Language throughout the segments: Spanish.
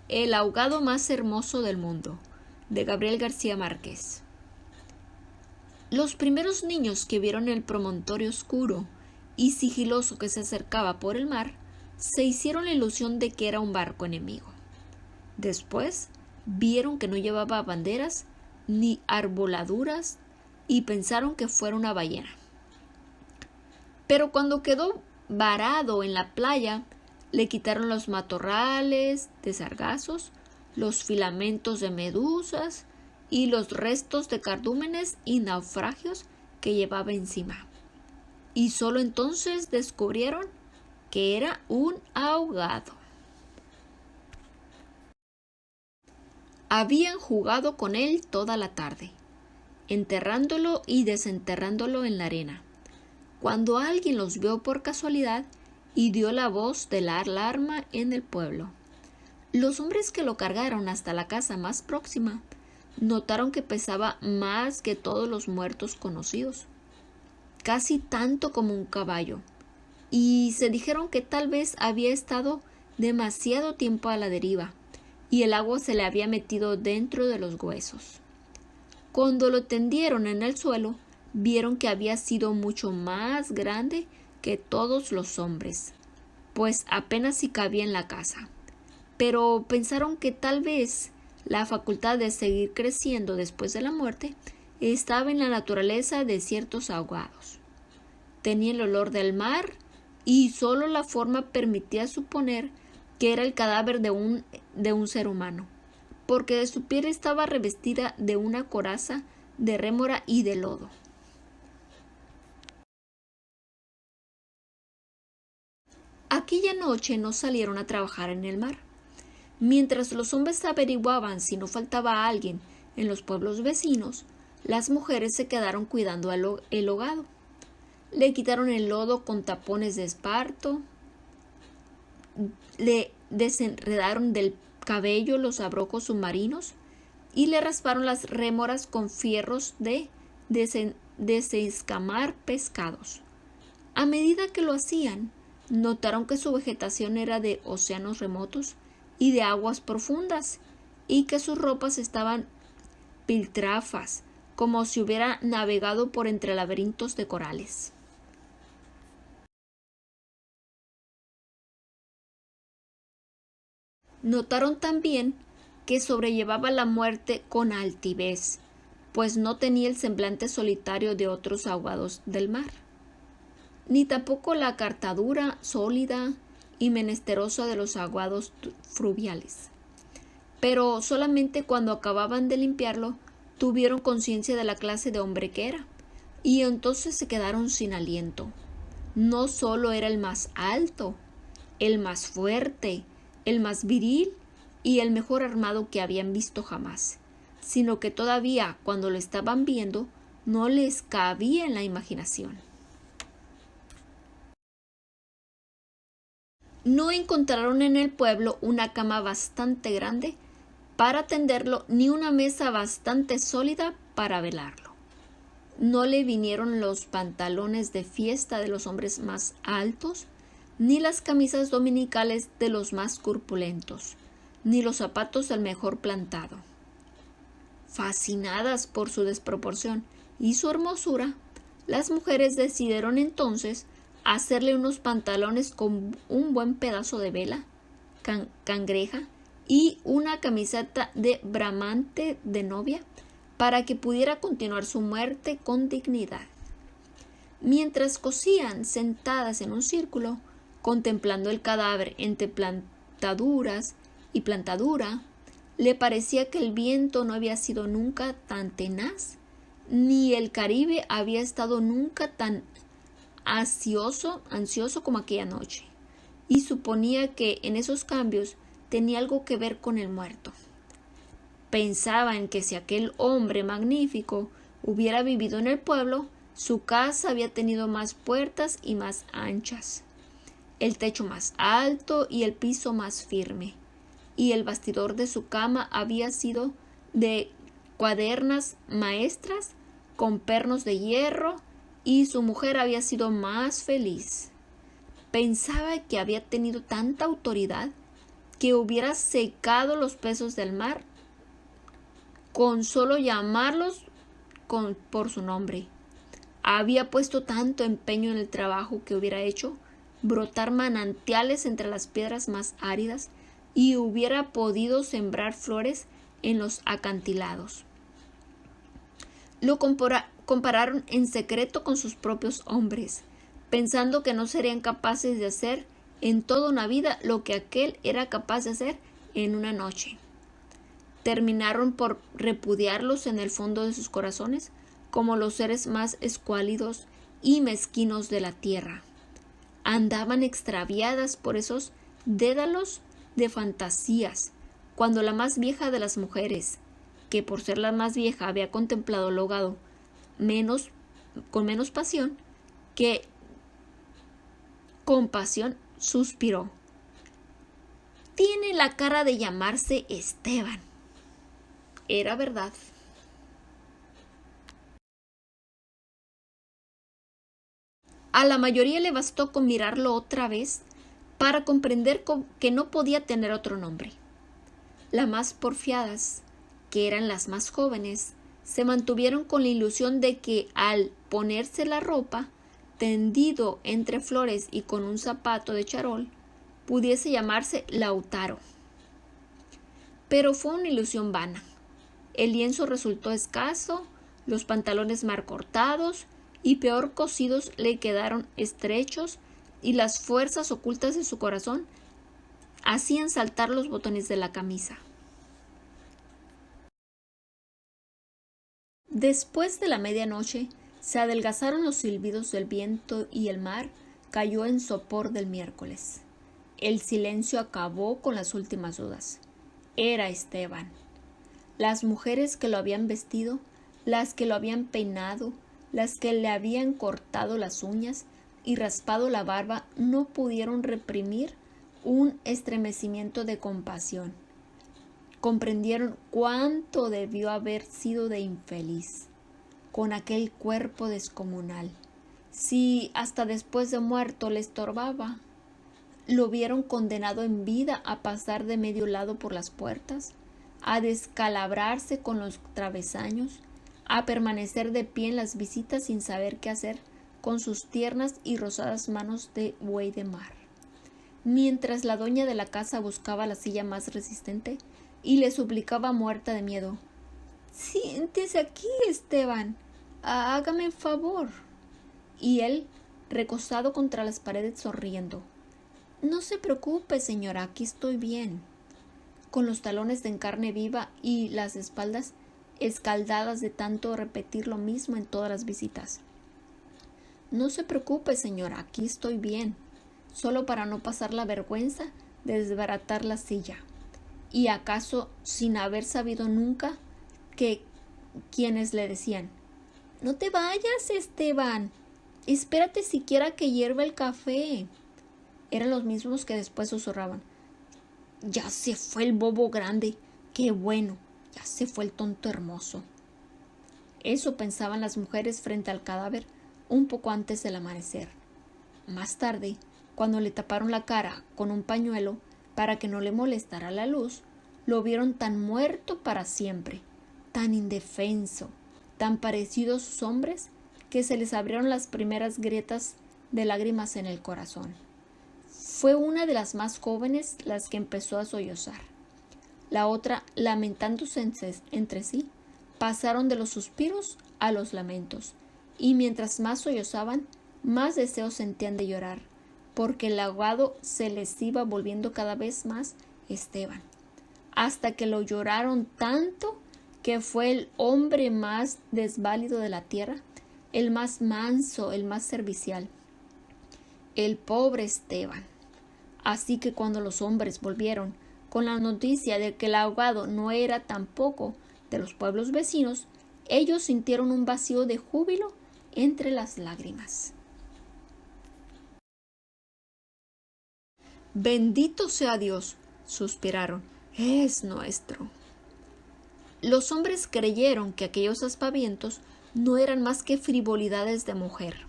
El ahogado más hermoso del mundo, de Gabriel García Márquez. Los primeros niños que vieron el promontorio oscuro y sigiloso que se acercaba por el mar, se hicieron la ilusión de que era un barco enemigo. Después vieron que no llevaba banderas ni arboladuras y pensaron que fuera una ballena. Pero cuando quedó varado en la playa, le quitaron los matorrales de sargazos, los filamentos de medusas y los restos de cardúmenes y naufragios que llevaba encima. Y solo entonces descubrieron que era un ahogado. Habían jugado con él toda la tarde, enterrándolo y desenterrándolo en la arena, cuando alguien los vio por casualidad y dio la voz de la alarma en el pueblo. Los hombres que lo cargaron hasta la casa más próxima notaron que pesaba más que todos los muertos conocidos, casi tanto como un caballo, y se dijeron que tal vez había estado demasiado tiempo a la deriva y el agua se le había metido dentro de los huesos. Cuando lo tendieron en el suelo, vieron que había sido mucho más grande que todos los hombres, pues apenas si cabía en la casa. Pero pensaron que tal vez la facultad de seguir creciendo después de la muerte estaba en la naturaleza de ciertos ahogados. Tenía el olor del mar y solo la forma permitía suponer que era el cadáver de un ser humano, porque de su piel estaba revestida de una coraza de rémora y de lodo. Aquella noche no salieron a trabajar en el mar. Mientras los hombres averiguaban si no faltaba alguien en los pueblos vecinos, las mujeres se quedaron cuidando el ahogado. Le quitaron el lodo con tapones de esparto, le desenredaron del cabello los abrojos submarinos y le rasparon las rémoras con fierros de desescamar pescados. A medida que lo hacían, notaron que su vegetación era de océanos remotos y de aguas profundas, y que sus ropas estaban piltrafas, como si hubiera navegado por entre laberintos de corales. Notaron también que sobrellevaba la muerte con altivez, pues no tenía el semblante solitario de otros ahogados del mar, ni tampoco la cartadura sólida y menesterosa de los ahogados fluviales. Pero solamente cuando acababan de limpiarlo tuvieron conciencia de la clase de hombre que era, y entonces se quedaron sin aliento. No solo era el más alto, el más fuerte, el más viril y el mejor armado que habían visto jamás, sino que todavía cuando lo estaban viendo no les cabía en la imaginación. No encontraron en el pueblo una cama bastante grande para tenderlo ni una mesa bastante sólida para velarlo. No le vinieron los pantalones de fiesta de los hombres más altos, ni las camisas dominicales de los más corpulentos, ni los zapatos del mejor plantado. Fascinadas por su desproporción y su hermosura, las mujeres decidieron entonces hacerle unos pantalones con un buen pedazo de vela, cangreja y una camiseta de bramante de novia para que pudiera continuar su muerte con dignidad. Mientras cosían sentadas en un círculo, contemplando el cadáver entre plantaduras y plantadura, le parecía que el viento no había sido nunca tan tenaz, ni el Caribe había estado nunca tan ansioso como aquella noche, y suponía que en esos cambios tenía algo que ver con el muerto. Pensaba en que si aquel hombre magnífico hubiera vivido en el pueblo, su casa había tenido más puertas y más anchas, el techo más alto y el piso más firme, y el bastidor de su cama había sido de cuadernas maestras con pernos de hierro, y su mujer había sido más feliz. Pensaba que había tenido tanta autoridad que hubiera secado los peces del mar con solo llamarlos por su nombre. Había puesto tanto empeño en el trabajo que hubiera hecho brotar manantiales entre las piedras más áridas y hubiera podido sembrar flores en los acantilados. Lo compararon en secreto con sus propios hombres, pensando que no serían capaces de hacer en toda una vida lo que aquel era capaz de hacer en una noche. Terminaron por repudiarlos en el fondo de sus corazones como los seres más escuálidos y mezquinos de la tierra. Andaban extraviadas por esos dédalos de fantasías, cuando la más vieja de las mujeres, que por ser la más vieja había contemplado el ahogado con menos pasión que compasión, suspiró: «Tiene la cara de llamarse Esteban». Era verdad. A la mayoría le bastó con mirarlo otra vez para comprender que no podía tener otro nombre. Las más porfiadas, que eran las más jóvenes, se mantuvieron con la ilusión de que al ponerse la ropa, tendido entre flores y con un zapato de charol, pudiese llamarse Lautaro. Pero fue una ilusión vana. El lienzo resultó escaso, los pantalones mal cortados y peor cosidos le quedaron estrechos, y las fuerzas ocultas de su corazón hacían saltar los botones de la camisa. Después de la medianoche se adelgazaron los silbidos del viento y el mar cayó en sopor del miércoles. El silencio acabó con las últimas dudas. Era Esteban. Las mujeres que lo habían vestido, las que lo habían peinado, las que le habían cortado las uñas y raspado la barba, no pudieron reprimir un estremecimiento de compasión. Comprendieron cuánto debió haber sido de infeliz, con aquel cuerpo descomunal. Si hasta después de muerto le estorbaba, lo vieron condenado en vida a pasar de medio lado por las puertas, a descalabrarse con los travesaños, a permanecer de pie en las visitas sin saber qué hacer con sus tiernas y rosadas manos de buey de mar. Mientras la dueña de la casa buscaba la silla más resistente y le suplicaba muerta de miedo: «Siéntese aquí, Esteban, hágame el favor». Y él, recostado contra las paredes, sonriendo: «No se preocupe, señora, aquí estoy bien», con los talones de carne viva y las espaldas escaldadas de tanto repetir lo mismo en todas las visitas. «No se preocupe, señora, aquí estoy bien», solo para no pasar la vergüenza de desbaratar la silla. Y acaso sin haber sabido nunca que quienes le decían: «No te vayas, Esteban, espérate siquiera que hierva el café», eran los mismos que después susurraban: «Ya se fue el bobo grande, qué bueno, ya se fue el tonto hermoso». Eso pensaban las mujeres frente al cadáver un poco antes del amanecer. Más tarde, cuando le taparon la cara con un pañuelo para que no le molestara la luz, lo vieron tan muerto para siempre, tan indefenso, tan parecido a sus hombres, que se les abrieron las primeras grietas de lágrimas en el corazón. Fue una de las más jóvenes las que empezó a sollozar. La otra, lamentándose entre sí, pasaron de los suspiros a los lamentos, y mientras más sollozaban, más deseos sentían de llorar, porque el ahogado se les iba volviendo cada vez más Esteban, hasta que lo lloraron tanto que fue el hombre más desválido de la tierra, el más manso, el más servicial. El pobre Esteban. Así que cuando los hombres volvieron con la noticia de que el ahogado no era tampoco de los pueblos vecinos, ellos sintieron un vacío de júbilo entre las lágrimas. «Bendito sea Dios», suspiraron, «es nuestro». Los hombres creyeron que aquellos aspavientos no eran más que frivolidades de mujer.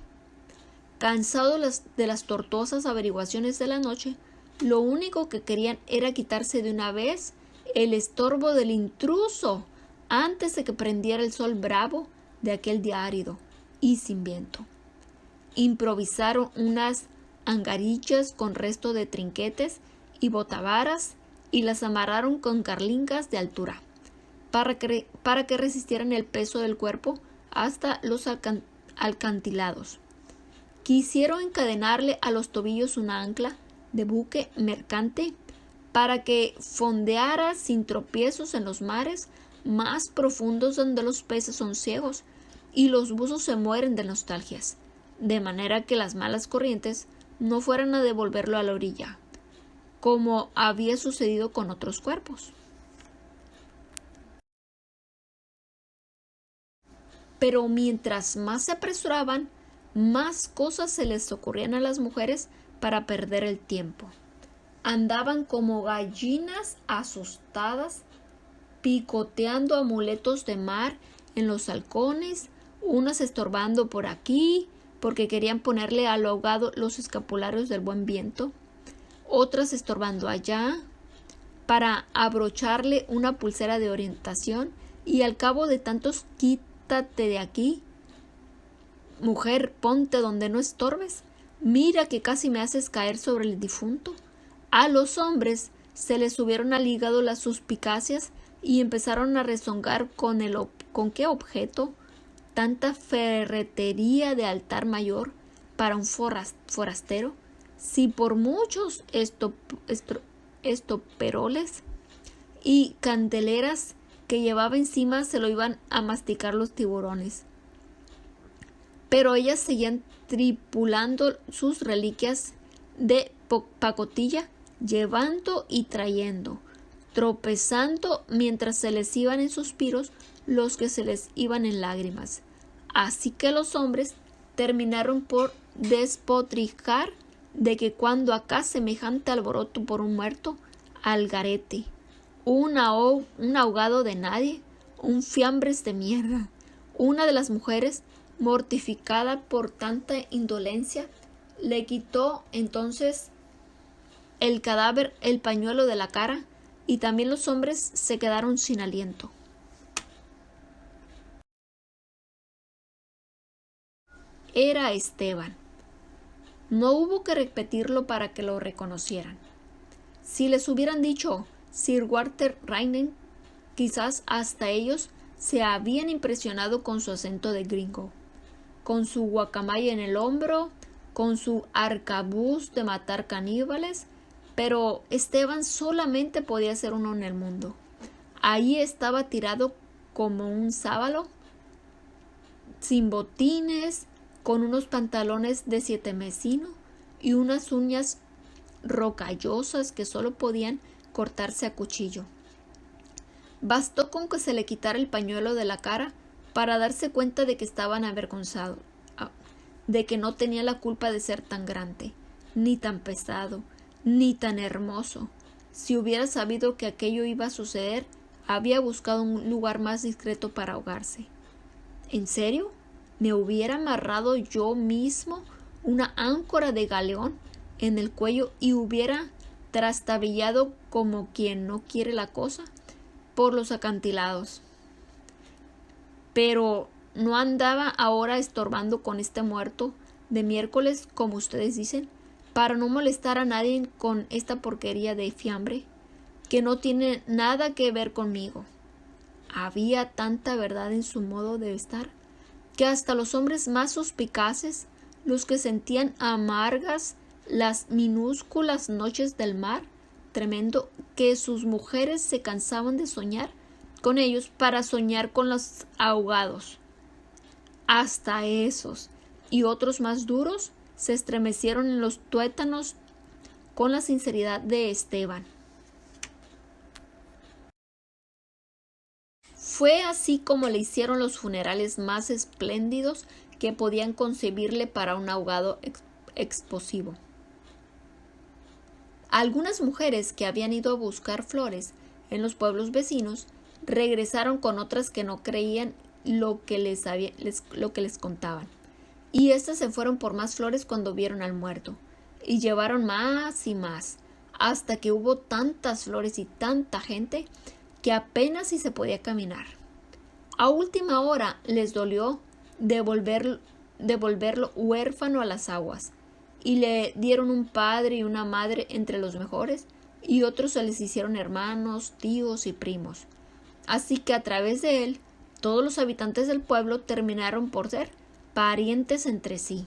Cansados de las tortuosas averiguaciones de la noche, Lo único que querían era quitarse de una vez el estorbo del intruso antes de que prendiera el sol bravo de aquel día árido y sin viento. Improvisaron unas angarillas con resto de trinquetes y botavaras y las amarraron con carlingas de altura para que resistieran el peso del cuerpo hasta los alcantilados. Quisieron encadenarle a los tobillos una ancla de buque mercante para que fondeara sin tropiezos en los mares más profundos donde los peces son ciegos y los buzos se mueren de nostalgias, de manera que las malas corrientes no fueran a devolverlo a la orilla, como había sucedido con otros cuerpos. Pero mientras más se apresuraban, más cosas se les ocurrían a las mujeres para perder el tiempo. Andaban como gallinas asustadas, picoteando amuletos de mar en los halcones, unas estorbando por aquí, porque querían ponerle al ahogado los escapularios del buen viento, otras estorbando allá, para abrocharle una pulsera de orientación, y al cabo de tantos quítate de aquí, mujer, ponte donde no estorbes, mira que casi me haces caer sobre el difunto. A los hombres se les subieron al hígado las suspicacias y empezaron a rezongar con qué objeto tanta ferretería de altar mayor para un forastero, si por muchos estoperoles y candeleras que llevaba encima se lo iban a masticar los tiburones. Pero ellas seguían tripulando sus reliquias de pacotilla, llevando y trayendo, tropezando mientras se les iban en suspiros los que se les iban en lágrimas. Así que los hombres terminaron por despotricar de que cuando acá semejante alboroto por un muerto, al garete, un ahogado de nadie, un fiambres de mierda. Una de las mujeres, mortificada por tanta indolencia, le quitó entonces el cadáver el pañuelo de la cara, y también los hombres se quedaron sin aliento. Era Esteban. No hubo que repetirlo para que lo reconocieran. Si les hubieran dicho Sir Walter Raleigh, quizás hasta ellos se habían impresionado con su acento de gringo, con su guacamaya en el hombro, con su arcabuz de matar caníbales, pero Esteban solamente podía ser uno en el mundo. Ahí estaba tirado como un sábalo, sin botines, con unos pantalones de 7 mesino y unas uñas rocallosas que solo podían cortarse a cuchillo. Bastó con que se le quitara el pañuelo de la cara para darse cuenta de que estaban avergonzados, de que no tenía la culpa de ser tan grande, ni tan pesado, ni tan hermoso. Si hubiera sabido que aquello iba a suceder, había buscado un lugar más discreto para ahogarse. ¿En serio? ¿Me hubiera amarrado yo mismo una áncora de galeón en el cuello y hubiera trastabillado como quien no quiere la cosa por los acantilados? Pero no andaba ahora estorbando con este muerto de miércoles, como ustedes dicen, para no molestar a nadie con esta porquería de fiambre, que no tiene nada que ver conmigo. Había tanta verdad en su modo de estar, que hasta los hombres más suspicaces, los que sentían amargas las minúsculas noches del mar tremendo, que sus mujeres se cansaban de soñar con ellos para soñar con los ahogados. Hasta esos y otros más duros se estremecieron en los tuétanos con la sinceridad de Esteban. Fue así como le hicieron los funerales más espléndidos que podían concebirle para un ahogado explosivo. Algunas mujeres que habían ido a buscar flores en los pueblos vecinos regresaron con otras que no creían lo que les contaban, y éstas se fueron por más flores cuando vieron al muerto, y llevaron más y más, hasta que hubo tantas flores y tanta gente que apenas si se podía caminar. A última hora les dolió devolverlo huérfano a las aguas, y le dieron un padre y una madre entre los mejores, y otros se les hicieron hermanos, tíos y primos. Así que a través de él, todos los habitantes del pueblo terminaron por ser parientes entre sí.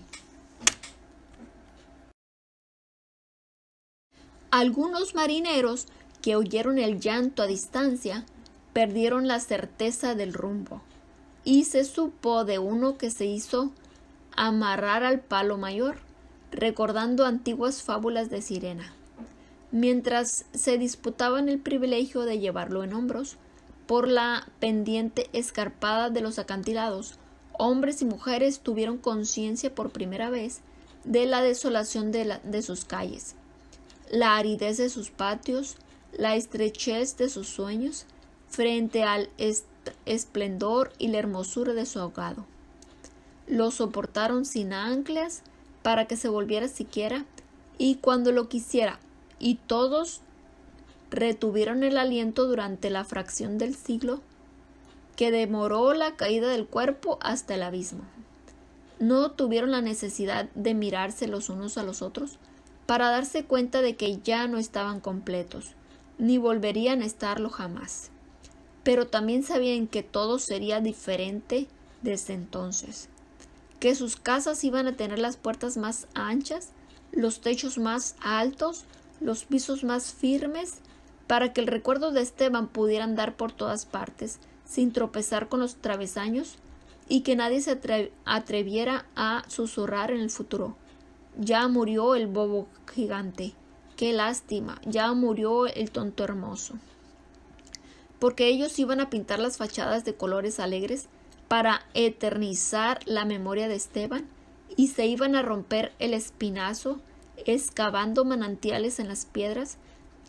Algunos marineros que oyeron el llanto a distancia perdieron la certeza del rumbo, y se supo de uno que se hizo amarrar al palo mayor, recordando antiguas fábulas de sirena. Mientras se disputaban el privilegio de llevarlo en hombros por la pendiente escarpada de los acantilados, hombres y mujeres tuvieron conciencia por primera vez de la desolación de sus calles, la aridez de sus patios, la estrechez de sus sueños, frente al esplendor y la hermosura de su ahogado. Lo soportaron sin anclas para que se volviera siquiera, y cuando lo quisiera, y todos retuvieron el aliento durante la fracción del siglo que demoró la caída del cuerpo hasta el abismo. No tuvieron la necesidad de mirarse los unos a los otros para darse cuenta de que ya no estaban completos, ni volverían a estarlo jamás. Pero también sabían que todo sería diferente desde entonces, que sus casas iban a tener las puertas más anchas, los techos más altos, los pisos más firmes, para que el recuerdo de Esteban pudiera andar por todas partes, sin tropezar con los travesaños, y que nadie se atreviera a susurrar en el futuro: ya murió el bobo gigante, qué lástima, ya murió el tonto hermoso. Porque ellos iban a pintar las fachadas de colores alegres para eternizar la memoria de Esteban, y se iban a romper el espinazo, excavando manantiales en las piedras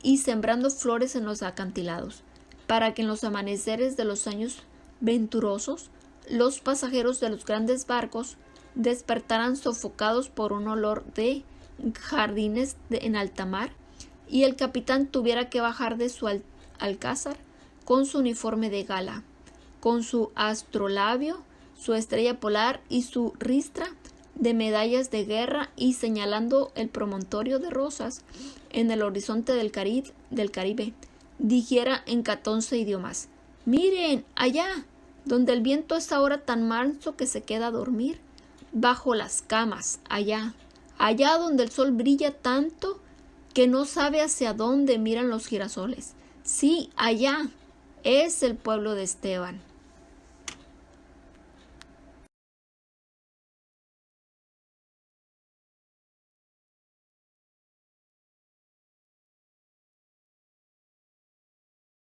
y sembrando flores en los acantilados, para que en los amaneceres de los años venturosos los pasajeros de los grandes barcos despertaran sofocados por un olor de jardines en alta mar, y el capitán tuviera que bajar de su alcázar con su uniforme de gala, con su astrolabio, su estrella polar y su ristra de medallas de guerra, y señalando el promontorio de rosas en el horizonte del Caribe, dijera en 14 idiomas: miren allá, donde el viento es ahora tan manso que se queda a dormir, bajo las camas, allá donde el sol brilla tanto que no sabe hacia dónde miran los girasoles. Sí, allá es el pueblo de Esteban.